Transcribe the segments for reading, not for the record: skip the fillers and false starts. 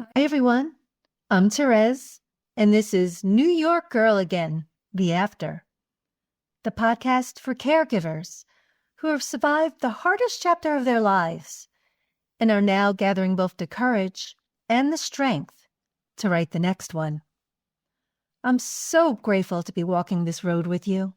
Hi, everyone. I'm Thérèse, and this is New York Girl Again, The After, the podcast for caregivers who have survived the hardest chapter of their lives and are now gathering both the courage and the strength to write the next one. I'm so grateful to be walking this road with you.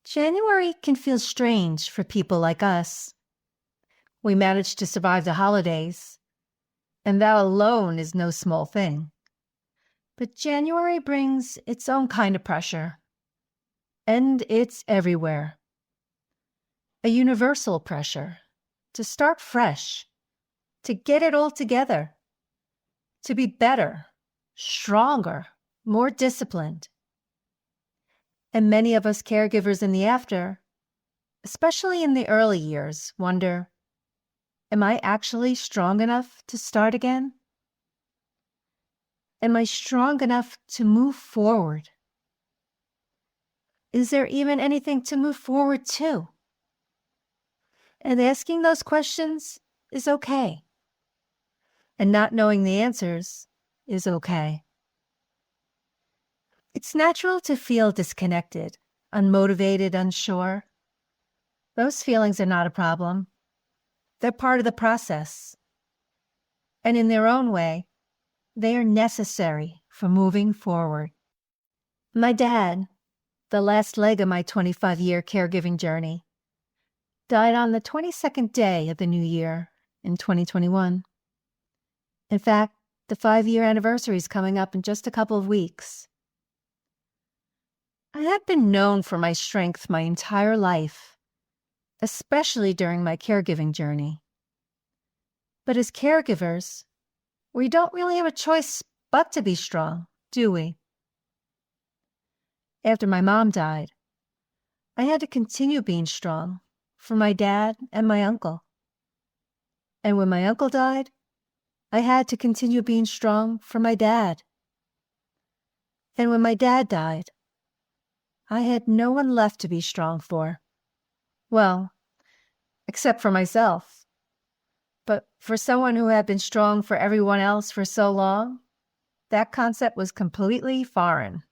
January can feel strange for people like us. We managed to survive the holidays, and that alone is no small thing. But January brings its own kind of pressure, and it's everywhere. A universal pressure to start fresh, to get it all together, to be better, stronger, more disciplined. And many of us caregivers in the after, especially in the early years, wonder, am I actually strong enough to start again? Am I strong enough to move forward? Is there even anything to move forward to? And asking those questions is okay. And not knowing the answers is okay. It's natural to feel disconnected, unmotivated, unsure. Those feelings are not a problem. They're part of the process. And in their own way, they are necessary for moving forward. My dad, the last leg of my 25-year caregiving journey, died on the 22nd day of the new year in 2021. In fact, the 5-year anniversary is coming up in just a couple of weeks. I have been known for my strength my entire life, especially during my caregiving journey. But as caregivers, we don't really have a choice but to be strong, do we? After my mom died, I had to continue being strong for my dad and my uncle. And when my uncle died, I had to continue being strong for my dad. And when my dad died, I had no one left to be strong for. Well, except for myself. But for someone who had been strong for everyone else for so long, that concept was completely foreign.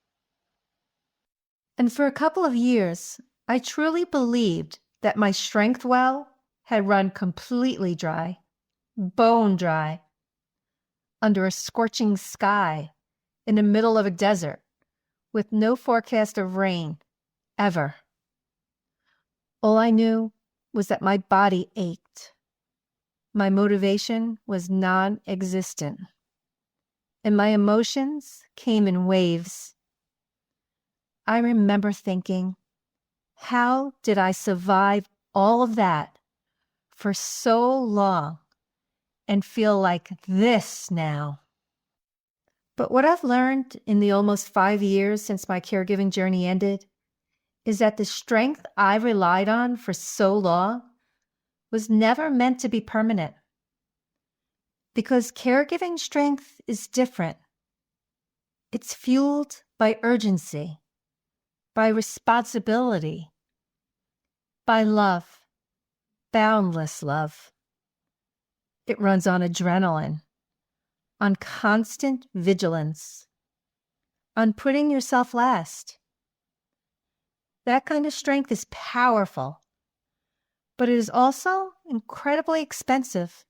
And for a couple of years, I truly believed that my strength well had run completely dry, bone dry, under a scorching sky in the middle of a desert with no forecast of rain, ever. All I knew was that my body ached. My motivation was non-existent, and my emotions came in waves. I remember thinking, how did I survive all of that for so long and feel like this now? But what I've learned in the almost 5 years since my caregiving journey ended is that the strength I relied on for so long was never meant to be permanent. Because caregiving strength is different. It's fueled by urgency, by responsibility, by love, boundless love. It runs on adrenaline, on constant vigilance, on putting yourself last. That kind of strength is powerful, but it is also incredibly expensive.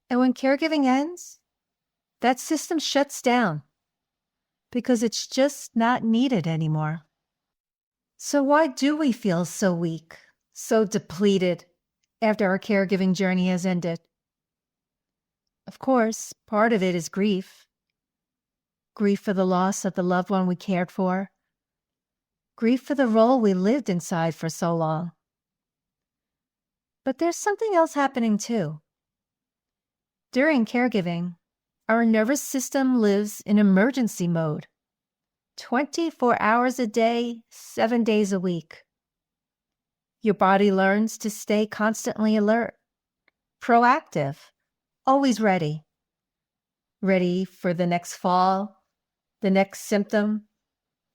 And when caregiving ends, that system shuts down because it's just not needed anymore. So why do we feel so weak, so depleted after our caregiving journey has ended? Of course, part of it is grief. Grief for the loss of the loved one we cared for. Grief for the role we lived inside for so long. But there's something else happening too. During caregiving, our nervous system lives in emergency mode, 24 hours a day, 7 days a week. Your body learns to stay constantly alert, proactive, always ready. Ready for the next fall, the next symptom,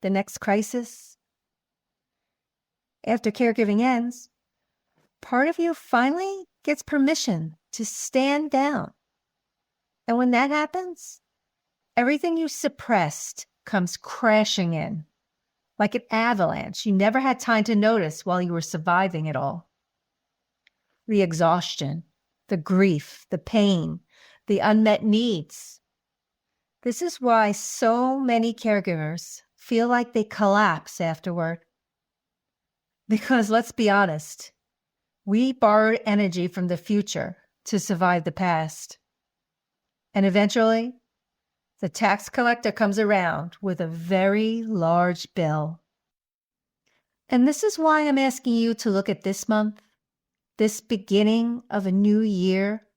the next crisis. After caregiving ends, part of you finally gets permission to stand down, And when that happens, everything you suppressed comes crashing in, like an avalanche you never had time to notice while you were surviving it all. The exhaustion, the grief, the pain, the unmet needs. This is why so many caregivers feel like they collapse afterward. Because let's be honest, we borrowed energy from the future to survive the past. And eventually, the tax collector comes around with a very large bill. And this is why I'm asking you to look at this month, this beginning of a new year,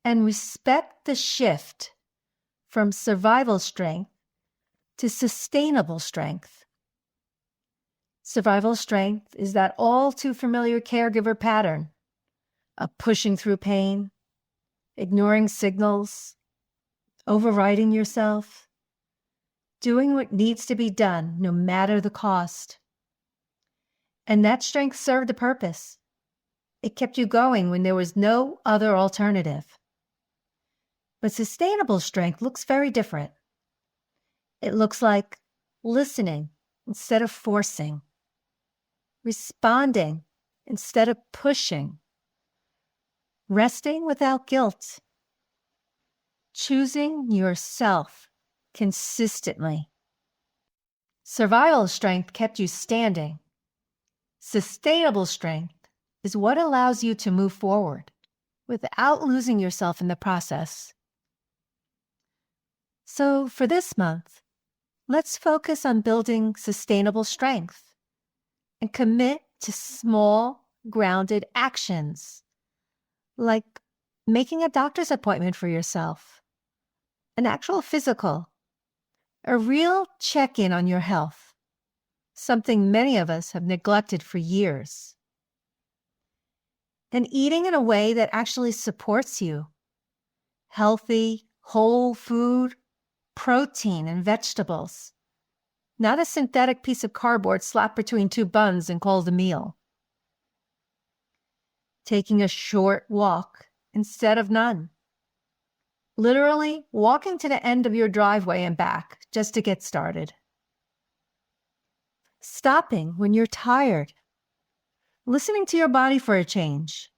and respect the shift from survival strength to sustainable strength. Survival strength is that all too familiar caregiver pattern of pushing through pain, ignoring signals, overriding yourself, doing what needs to be done no matter the cost. And that strength served a purpose. It kept you going when there was no other alternative. But sustainable strength looks very different. It looks like listening instead of forcing, responding instead of pushing, resting without guilt, choosing yourself consistently. Survival strength kept you standing. Sustainable strength is what allows you to move forward without losing yourself in the process. So for this month, let's focus on building sustainable strength and commit to small, grounded actions, like making a doctor's appointment for yourself, an actual physical, a real check-in on your health, something many of us have neglected for years. And eating in a way that actually supports you. Healthy, whole food, protein and vegetables. Not a synthetic piece of cardboard slapped between two buns and called a meal. Taking a short walk instead of none. Literally walking to the end of your driveway and back just to get started. Stopping when you're tired. Listening to your body for a change.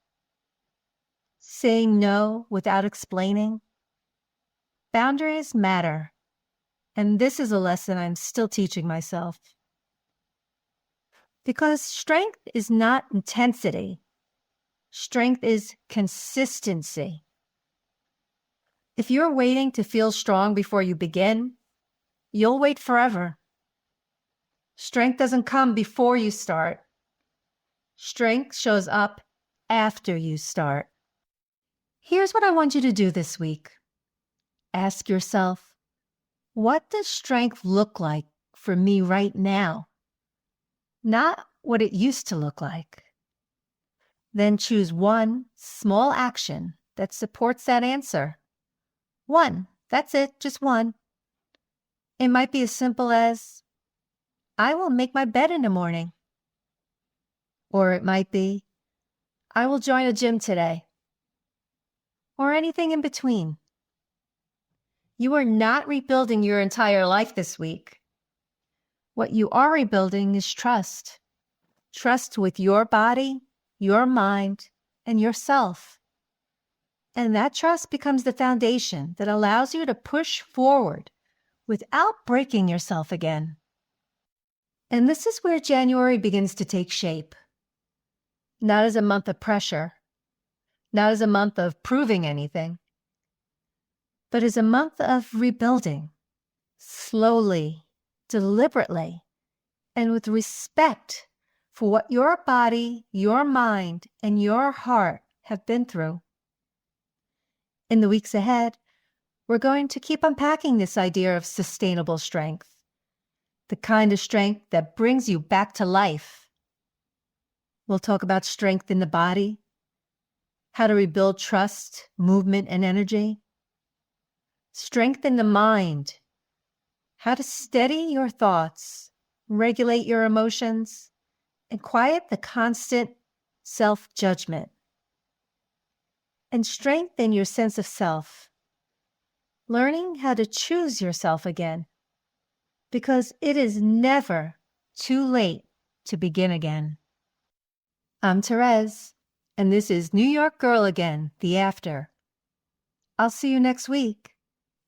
Saying no without explaining. Boundaries matter. And this is a lesson I'm still teaching myself. Because strength is not intensity. Strength is consistency. If you're waiting to feel strong before you begin, you'll wait forever. Strength doesn't come before you start. Strength shows up after you start. Here's what I want you to do this week. Ask yourself, what does strength look like for me right now? Not what it used to look like. Then choose one small action that supports that answer. One, that's it, just one. It might be as simple as, I will make my bed in the morning. Or it might be, I will join a gym today. Or anything in between. You are not rebuilding your entire life this week. What you are rebuilding is trust. Trust with your body, your mind, and yourself. And that trust becomes the foundation that allows you to push forward without breaking yourself again. And this is where January begins to take shape. Not as a month of pressure, not as a month of proving anything, but as a month of rebuilding, slowly, deliberately, and with respect for what your body, your mind, and your heart have been through. In the weeks ahead, we're going to keep unpacking this idea of sustainable strength, the kind of strength that brings you back to life. We'll talk about strength in the body, how to rebuild trust, movement, and energy. Strength in the mind, how to steady your thoughts, regulate your emotions, and quiet the constant self-judgment. And strengthen your sense of self, learning how to choose yourself again, because it is never too late to begin again. I'm Thérèse, and this is New York Girl Again, the After. I'll see you next week,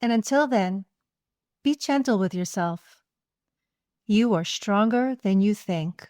and until then, be gentle with yourself. You are stronger than you think.